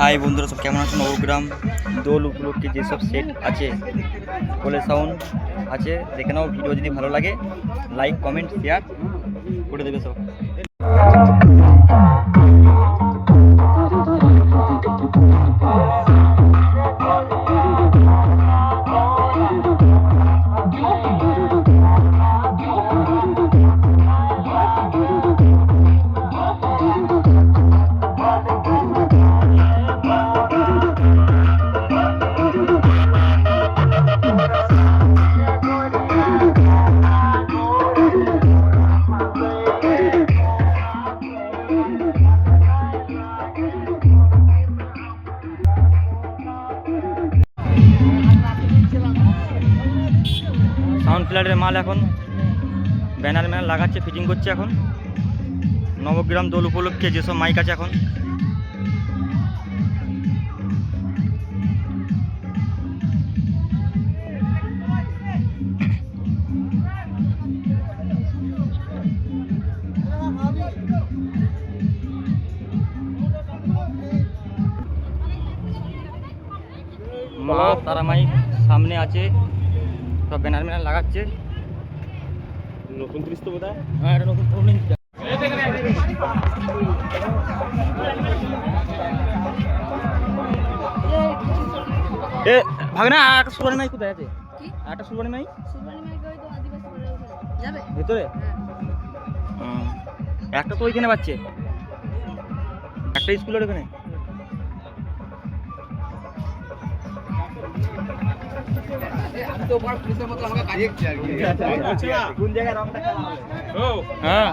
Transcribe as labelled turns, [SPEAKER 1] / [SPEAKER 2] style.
[SPEAKER 1] High বন্ধুরা, সব কেমন আছেন? নবগ্রাম দোল উপলক্ষে যেসব সেট আছে, কোলে সাউন্ড আছে, দেখে নাও। ভিডিও যদি ভালো লাগে লাইক কমেন্ট শেয়ার করে দেবে সব। সাউন্ড প্লেয়ারের মাল এখন ব্যানার লাগাচ্ছে, ফিটিং করছে এখন। নবগ্রাম দোল উপলক্ষে যেসব মাইক আছে এখন মা তারা মাইক সামনে আছে, সব ব্যানার লাগাচ্ছে। নতুন ত্রিশ তো বোধহয়, হ্যাঁ এটা নতুন প্রবলেম। এ ভাগনা একটা সুবানি মাইক কোথায় আছে? একটা সুবানি মাইক ভেতরে, একটা তো ওইখানে পাচ্ছে, একটা স্কুলের ওখানে। কোন জায়গায় রংটা? হ্যাঁ